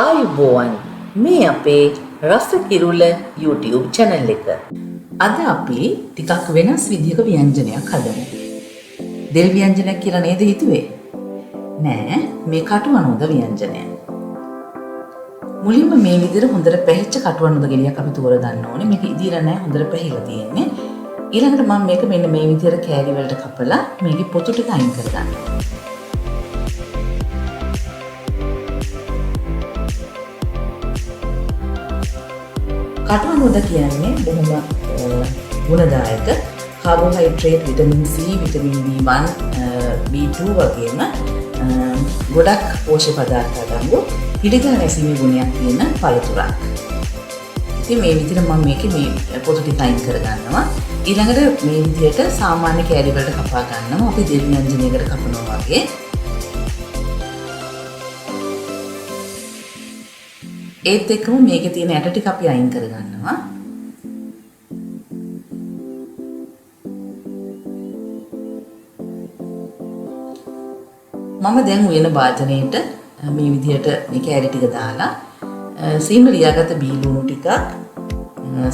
ආයුබෝවන් මේ අපේ Rasa Kirula YouTube channel එක. අද අපි ටිකක් වෙනස් විදිහක ව්‍යංජනයක් හදමු. දෙල් ව්‍යංජනයක් කියලා නේද හිතුවේ? නෑ, මේ කටුවනෝද ව්‍යංජනය. මුලින්ම මේ විදිහට හොඳට පැහිච්ච කටුවනෝද ගෙඩියක් අපි තෝර ගන්න ඕනේ. මේක ඉදිරිය නෑ, හොඳට පැහිලා තියෙන්නේ. ඊළඟට මම මේක මෙන්න මේ විදිහට කෑලි වලට කපලා මේකේ පොතු ටික අයින් කරගන්නවා. කටුවනෝද කියන්නේ බොහොම ගුණදායක carbohydrate, vitamin C, vitamin B1, B2 වගේම ගොඩක් පෝෂක පදාර්ථ අඩංගු පිළිගා නැසීමේ ගුණයක් තියෙන පළතුරක්. ඉතින් මේ විදිහට මම මේකේ මේ පොතු ටික අයින් කරගන්නවා. ඊළඟට මේ විදිහට සාමාන්‍ය කෑලි වලට කපා ගන්නවා. අපි දෙල් ව්‍යංජනයකට කපනවා වගේ. ඒත් එක්කම මේකේ තියෙන ඇට ටික අපි අයින් කරගන්නවා. මම දැන් උයන භාජනයේට මේ විදිහට මේ කෑලි ටික දාලා සීනි ලියාගත්ත බී ලුණු ටිකක්,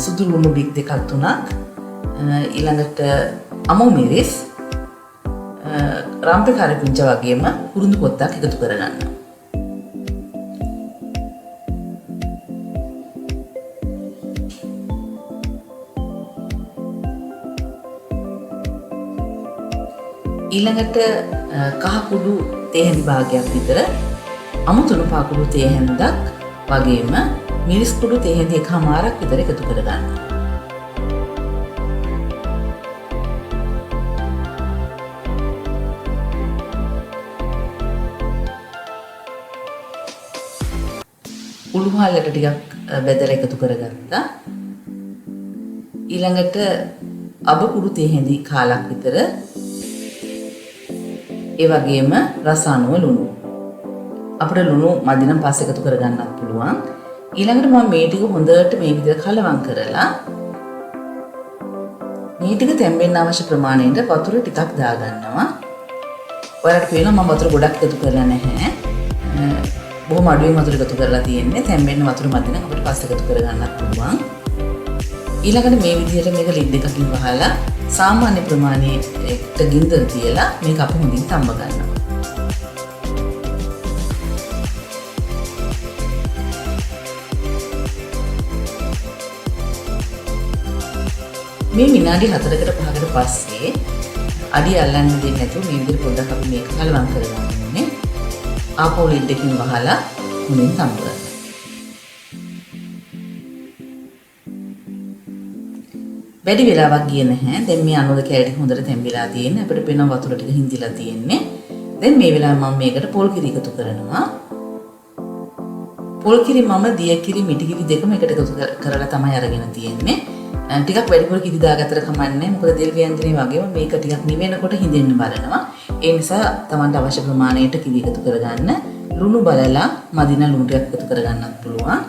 සුදු ලුණු බික් දෙකක් තුනක්, ඊළඟට අමු මිරිස්, රම්පේ කරපිංචා වගේම කුරුඳු කොත්තක් එකතු කරගන්නවා. ඊළඟට කහ කුඩු තේ හැඳි භාගයක් විතර, අමු තුන පාකුඩු තේ හැඳක් වගේම මිරිස් කුඩු තේ හැඳි එකමාරක් විතර එකතු කරගන්න. උළුහලට ටිකක් බෙදලා එකතු කරගත්තා. ඊළඟට අබ කුඩු තේ හැඳි කාලක් විතර, ඒ වගේම රස අණුව ලුණු. අපිට ලුණු මදි නම් පස්සේ එකතු කරගන්නත් පුළුවන්. ඊළඟට මම මේ ටික හොඳට මේ විදිහට කලවම් කරලා මේ ටික තැම්බෙන්න අවශ්‍ය ප්‍රමාණයට වතුර ටිකක් දාගන්නවා. ඔයාලට පේනවා මම වතුර ගොඩක් එකතු කරලා නැහැ. බොහොම අඩුවෙන් වතුර එකතු කරලා තියෙන්නේ. තැම්බෙන්න වතුර මදි නම් අපිට පස්සේ එකතු කරගන්නත් පුළුවන්. ඊළඟට මේ විදිහට මේක ලිඩ් එකකින් වහලා සාමාන්‍ය ප්‍රමාණයට ගින්දර තියලා මේක අපි හොඳින් තම්බ ගන්නවා. මේ විනාඩි 4කට 5කට පස්සේ අඩිය අල්ලන්න දෙන්නේ නැතුව මේ විදිහට පොඩ්ඩක් අපි මේක කලවම් කරගන්න ඕනේ. ආපහු ලිඩ් එකකින් වහලා හොඳින් තම්බ ගන්න. වැඩි වෙලාවක් ගියේ නැහැ. දැන් මේ අනෝද කෑලි හොඳට තැම්බිලා තියෙන්නේ. අපිට පේන වතුර ටික හිඳිලා තියෙන්නේ. දැන් මේ වෙලාවේ මම මේකට පොල් කිරි එකතු කරනවා. පොල් කිරි මම දිය කිරි, මිටි කිරි දෙකම එකට එකතු කරලා තමයි අරගෙන තියෙන්නේ. ටිකක් වැඩිපුර කිරි දාගත්තට කමන්නේ. මොකද දෙල් ව්‍යංජනේ වගේම මේක ටිකක් නිවෙනකොට හිඳෙන්න බලනවා. ඒ නිසා Tamanට අවශ්‍ය ප්‍රමාණයට කිරි එකතු කරගන්න. ලුණු බලලා මදින ලුණු ටිකක් එකතු කරගන්නත් පුළුවන්.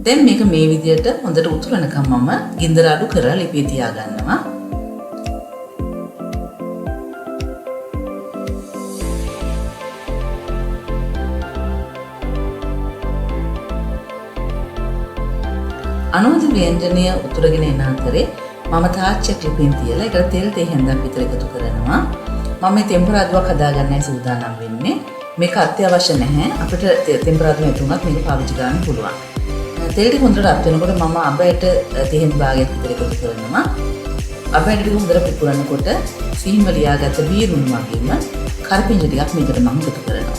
දැන් මේක මේ විදිහට හොඳට උතුරනකම් මම ගින්දර අඩු කරලා ලිපේ තියා ගන්නවා. අනෝද ව්‍යංජනය උතුරගෙන එන අතරේ මම තාච්චියක් ලිපෙන් තියලා ඒකට තෙල් තේ හැන්දක් විතර එකතු කරනවා. මම මේ තෙම්පරාදුවක් හදාගන්නයි සූදානම් වෙන්නේ. මේක අත්‍යවශ්‍ය නැහැ. අපිට තෙම්පරාදුව නැතුණත් මේක පාවිච්චි කරන්න පුළුවන්. තෙල් ටික හොඳට රත් වෙනකොට මම අබයට තේ හැඳි භාගයක් විතර එකතු කරනවා. අබයට ටික හොඳට පුපුරනකොට සීන් වල ලියාගත්ත බීරුණු වගේම කරපිංච ටිකක් මේකට මම එකතු කරනවා.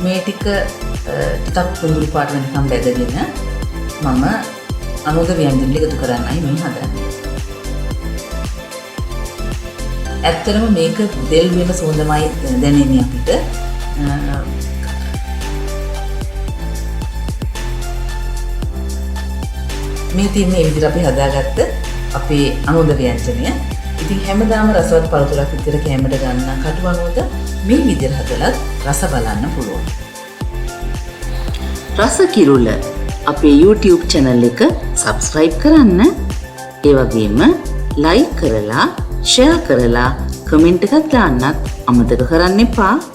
මේ ටික ටිකක් කුඹුරු පාට වෙනකම් බෙදගෙන මම අනෝද ව්‍යංජන එකතු කරන්නයි මේ හදන්නේ. ඇත්තටම මේක දෙල් වෙන සුවඳමයි දැනෙන්නේ අපිට. මේ තියෙන මේ විදිහට අපි හදාගත්ත අපේ අනෝද ව්‍යංජනය. ඉතින් හැමදාම රසවත් පළතුරක් විතර කැමරට ගන්න කටුවනෝද මේ විදිහට හදලා රස බලන්න පුළුවන්. Rasa Kirula අපේ YouTube channel එක subscribe කරන්න. ඒ වගේම ලයික් කරලා, ෂෙයා කරලා, කමෙන්ට් එකක් දාන්නත් අමතක කරන්න එපා.